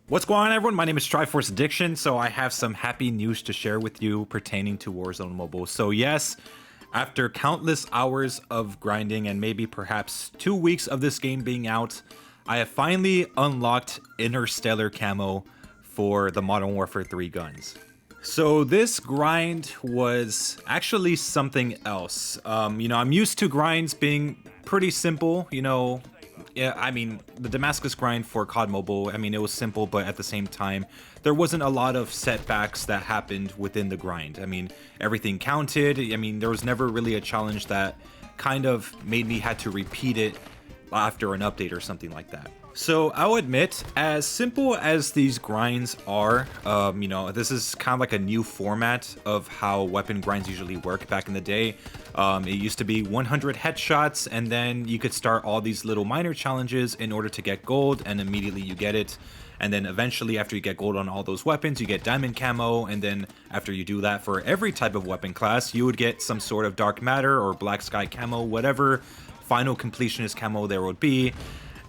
What's going on, everyone? My name is Triforce Addiction, so I have some happy news to share with you pertaining to Warzone Mobile. So yes, after countless hours of grinding and maybe perhaps 2 weeks of this game being out, I have finally unlocked Interstellar Camo for the Modern Warfare 3 guns. So this grind was actually something else. I'm used to grinds being pretty simple, Yeah, I mean, the Damascus grind for COD Mobile, I mean, it was simple, but at the same time, there wasn't a lot of setbacks that happened within the grind. I mean, everything counted. I mean, there was never really a challenge that kind of made me had to repeat it after an update or something like that. So I'll admit, as simple as these grinds are, this is kind of like a new format of how weapon grinds usually work back in the day. It used to be 100 headshots, and then you could start all these little minor challenges in order to get gold, and immediately you get it. And then eventually, after you get gold on all those weapons, you get diamond camo, and then after you do that for every type of weapon class, you would get some sort of dark matter or black sky camo, whatever final completionist camo there would be.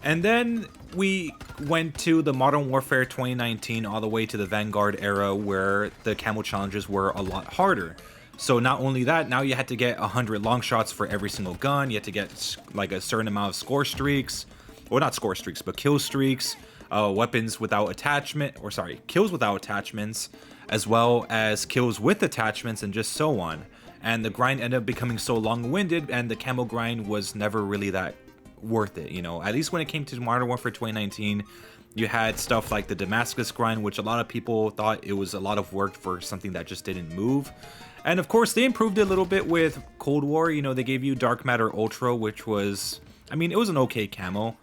And then we went to the Modern Warfare 2019 all the way to the Vanguard era, where the camo challenges were a lot harder. So not only that, now you had to get 100 long shots for every single gun. You had to get like a certain amount of score streaks, well, not score streaks, but kill streaks, weapons without attachment, or sorry, kills without attachments, as well as kills with attachments, and just so on. And the grind ended up becoming so long-winded, and the camo grind was never really that worth it, at least when it came to Modern Warfare 2019. You had stuff like the Damascus grind, which a lot of people thought it was a lot of work for something that just didn't move. And of course, they improved it a little bit with Cold War. They gave you Dark Matter Ultra, which was, I mean, it was an okay camo.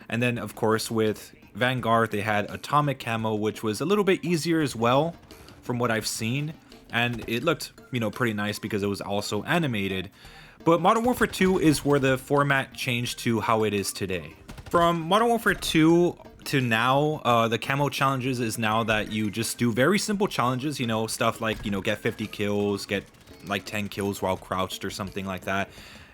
And then, of course, with Vanguard, they had Atomic Camo, which was a little bit easier as well, from what I've seen. And it looked, pretty nice because it was also animated. But Modern Warfare 2 is where the format changed to how it is today. From Modern Warfare 2 to now, the camo challenges is now that you just do very simple challenges, stuff like, get 50 kills, get like 10 kills while crouched or something like that.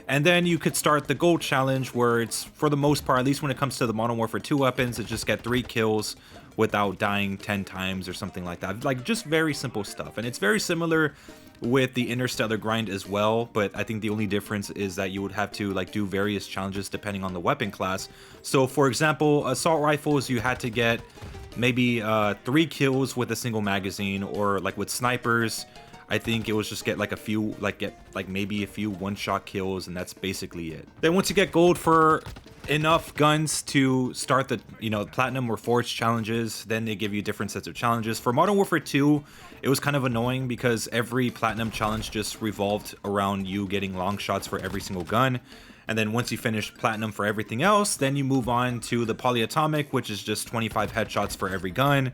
And then you could start the gold challenge, where it's, for the most part, at least when it comes to the Modern Warfare 2 weapons, it's just get 3 kills without dying 10 times or something like that. Like, just very simple stuff. And it's very similar with the Interstellar grind as well, but I think the only difference is that you would have to do various challenges depending on the weapon class. So for example, assault rifles, you had to get maybe 3 kills with a single magazine, or like with snipers, I think it was just get like a few, maybe a few one-shot kills, and that's basically it. Then once you get gold for enough guns to start the platinum or forge challenges, then they give you different sets of challenges. For Modern Warfare 2, it was kind of annoying because every platinum challenge just revolved around you getting long shots for every single gun. And then once you finish platinum for everything else, then you move on to the polyatomic, which is just 25 headshots for every gun.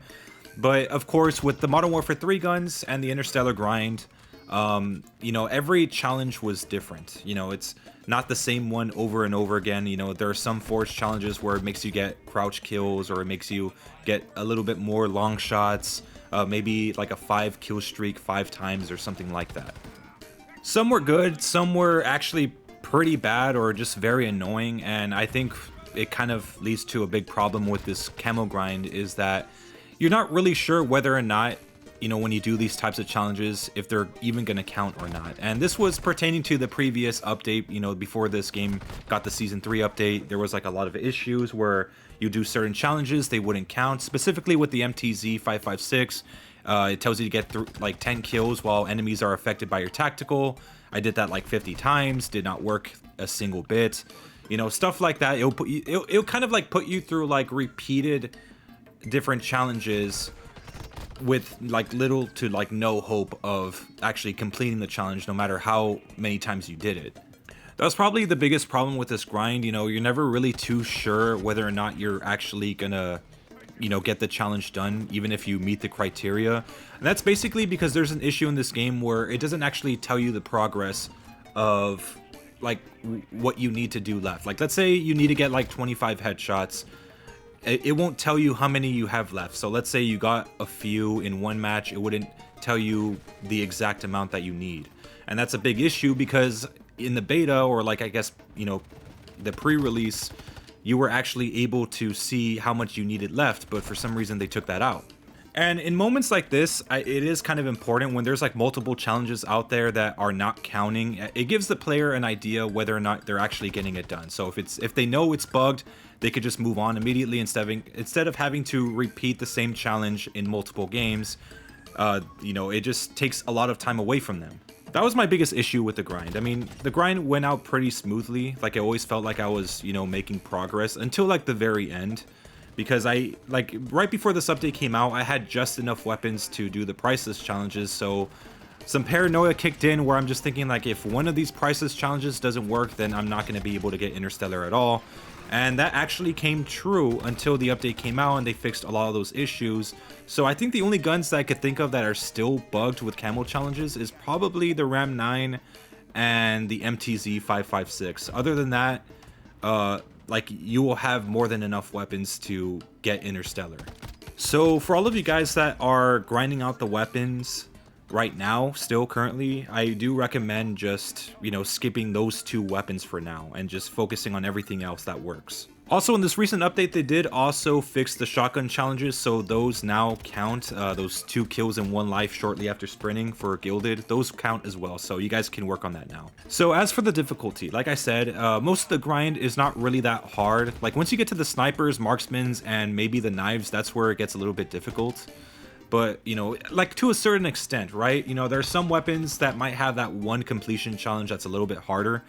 But of course, with the Modern Warfare 3 guns and the Interstellar grind, every challenge was different. It's not the same one over and over again. There are some forge challenges where it makes you get crouch kills, or it makes you get a little bit more long shots, maybe like a 5 kill streak 5 times or something like that. Some were good, some were actually pretty bad or just very annoying, and I think it kind of leads to a big problem with this camo grind, is that you're not really sure whether or not, when you do these types of challenges, if they're even going to count or not. And this was pertaining to the previous update, before this game got the Season 3 update. There was like a lot of issues where you do certain challenges, they wouldn't count. Specifically with the MTZ 556, it tells you to get like 10 kills while enemies are affected by your tactical. I did that like 50 times, did not work a single bit. Stuff like that. It'll kind of like put you through like repeated different challenges with like little to like no hope of actually completing the challenge, no matter how many times you did it. That was probably the biggest problem with this grind. You're never really too sure whether or not you're actually gonna get the challenge done, even if you meet the criteria. And that's basically because there's an issue in this game where it doesn't actually tell you the progress of like what you need to do left. Like, let's say you need to get like 25 headshots. It won't tell you how many you have left. So let's say you got a few in one match, it wouldn't tell you the exact amount that you need. And that's a big issue because in the beta, or like I guess, the pre-release, you were actually able to see how much you needed left, but for some reason they took that out. And in moments like this, it is kind of important when there's like multiple challenges out there that are not counting. It gives the player an idea whether or not they're actually getting it done. So if they know it's bugged, they could just move on immediately instead of having to repeat the same challenge in multiple games. You know, it just takes a lot of time away from them. That was my biggest issue with the grind. I mean, the grind went out pretty smoothly. Like, I always felt like I was, you know, making progress until like the very end. Because right before this update came out, I had just enough weapons to do the priceless challenges, so some paranoia kicked in where I'm just thinking like, if one of these priceless challenges doesn't work, then I'm not going to be able to get Interstellar at all. And that actually came true until the update came out and they fixed a lot of those issues. So I think the only guns that I could think of that are still bugged with camo challenges is probably the Ram 9 and the MTZ 556. Other than that, like, you will have more than enough weapons to get Interstellar. So for all of you guys that are grinding out the weapons right now, still currently, I do recommend just, you know, skipping those 2 weapons for now and just focusing on everything else that works. Also, in this recent update, they did also fix the shotgun challenges, so those now count. Those 2 kills and 1 life shortly after sprinting for Gilded, those count as well, so you guys can work on that now. So as for the difficulty, like I said, most of the grind is not really that hard. Like, once you get to the snipers, marksmans, and maybe the knives, that's where it gets a little bit difficult. But, you know, like, to a certain extent, right? You know, there are some weapons that might have that one completion challenge that's a little bit harder.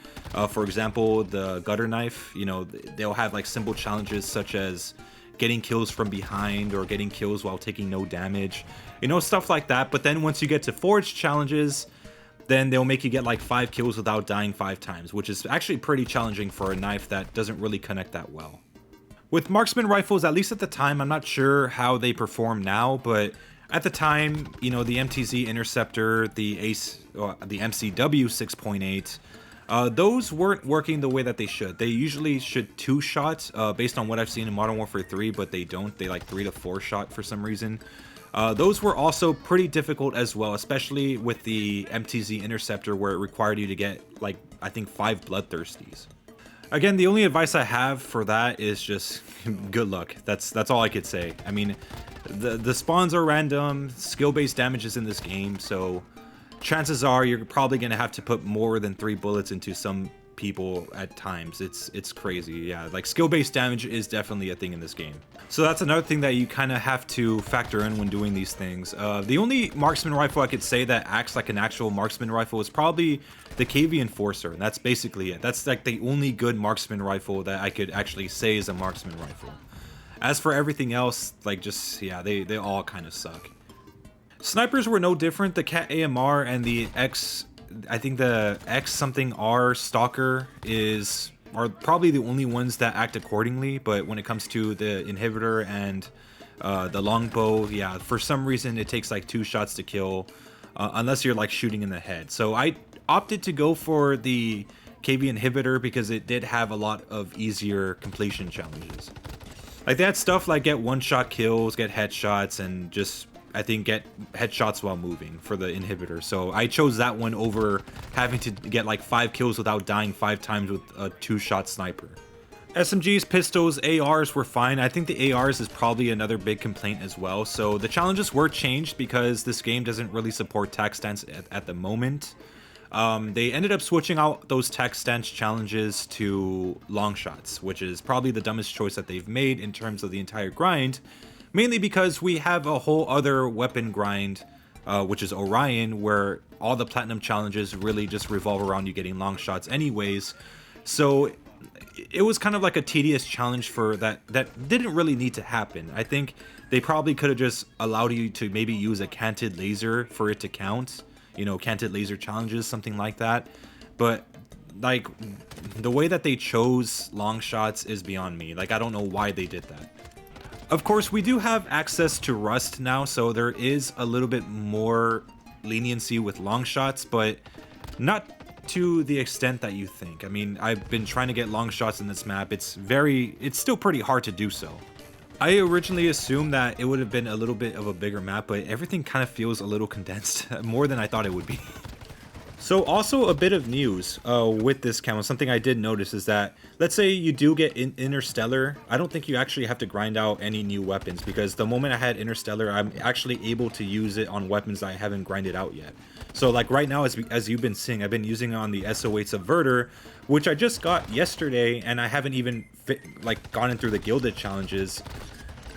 For example, the gutter knife, you know, they'll have like simple challenges such as getting kills from behind or getting kills while taking no damage, you know, stuff like that. But then once you get to forged challenges, then they'll make you get like 5 kills without dying 5 times, which is actually pretty challenging for a knife that doesn't really connect that well. With marksman rifles, at least at the time, I'm not sure how they perform now, but at the time, you know, the MTZ Interceptor, the MCW 6.8, those weren't working the way that they should. They usually should 2-shot, based on what I've seen in Modern Warfare 3, but they don't. They like 3 to 4-shot for some reason. Those were also pretty difficult as well, especially with the MTZ Interceptor, where it required you to get, like, I think 5 Bloodthirsties. Again, the only advice I have for that is just good luck. That's all I could say. I mean, the spawns are random, skill-based damage is in this game, so chances are you're probably gonna have to put more than 3 bullets into some people at times. It's crazy. Yeah, like, skill-based damage is definitely a thing in this game. So that's another thing that you kind of have to factor in when doing these things. The only marksman rifle I could say that acts like an actual marksman rifle is probably the KV Enforcer, and that's basically it. That's like the only good marksman rifle that I could actually say is a marksman rifle. As for everything else, like, just, yeah, they all kind of suck. Snipers were no different. The Cat AMR and the I think the X something R Stalker are probably the only ones that act accordingly, but when it comes to the inhibitor and the longbow, yeah, for some reason it takes like 2 shots to kill, unless you're like shooting in the head. So I opted to go for the KV inhibitor because it did have a lot of easier completion challenges. Like, they had stuff like get 1-shot kills, get headshots, and just, I think, get headshots while moving for the inhibitor. So I chose that one over having to get like 5 kills without dying 5 times with a 2-shot sniper. SMGs, pistols, ARs were fine. I think the ARs is probably another big complaint as well. So the challenges were changed because this game doesn't really support tac stance at the moment. They ended up switching out those tac stance challenges to long shots, which is probably the dumbest choice that they've made in terms of the entire grind. Mainly because we have a whole other weapon grind, which is Orion, where all the platinum challenges really just revolve around you getting long shots anyways. So it was kind of like a tedious challenge for that didn't really need to happen. I think they probably could have just allowed you to maybe use a canted laser for it to count. You know, canted laser challenges, something like that. But, like, the way that they chose long shots is beyond me. Like, I don't know why they did that. Of course, we do have access to Rust now, so there is a little bit more leniency with long shots, but not to the extent that you think. I mean, I've been trying to get long shots in this map. It's still pretty hard to do so. I originally assumed that it would have been a little bit of a bigger map, but everything kind of feels a little condensed, more than I thought it would be. So also a bit of news with this camo, something I did notice is that, let's say you do get Interstellar, I don't think you actually have to grind out any new weapons, because the moment I had Interstellar, I'm actually able to use it on weapons I haven't grinded out yet. So like right now, as you've been seeing, I've been using it on the SO8 Subverter, which I just got yesterday, and I haven't even gone through the Gilded challenges.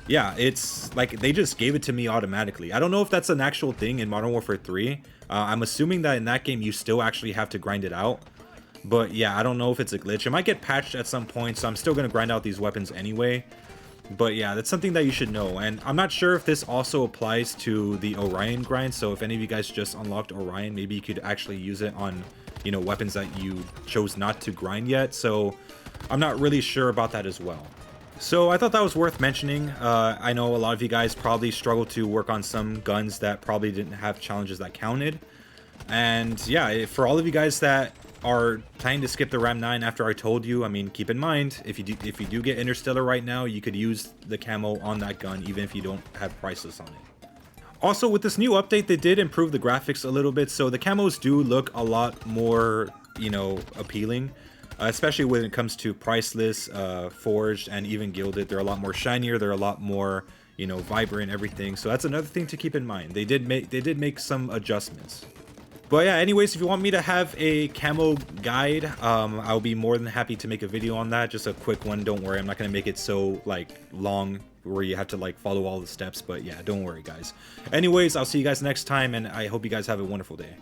Yeah, it's like they just gave it to me automatically. I don't know if that's an actual thing in Modern Warfare 3. I'm assuming that in that game you still actually have to grind it out. But yeah, I don't know if it's a glitch. It might get patched at some point, so I'm still going to grind out these weapons anyway. But yeah, that's something that you should know. And I'm not sure if this also applies to the Orion grind. So if any of you guys just unlocked Orion, maybe you could actually use it on, you know, weapons that you chose not to grind yet. So I'm not really sure about that as well. So I thought that was worth mentioning. I know a lot of you guys probably struggle to work on some guns that probably didn't have challenges that counted. And yeah, for all of you guys that are planning to skip the Ram 9 after I told you, I mean, keep in mind, if you do get Interstellar right now, you could use the camo on that gun even if you don't have priceless on it. Also, with this new update, they did improve the graphics a little bit, so the camos do look a lot more, you know, appealing. Especially when it comes to priceless, forged, and even gilded. They're a lot more shinier. They're a lot more, you know, vibrant, everything. So that's another thing to keep in mind. They did make some adjustments. But yeah, anyways, if you want me to have a camo guide, I'll be more than happy to make a video on that. Just a quick one. Don't worry, I'm not gonna make it so like long where you have to like follow all the steps. But yeah, don't worry, guys. Anyways, I'll see you guys next time, and I hope you guys have a wonderful day.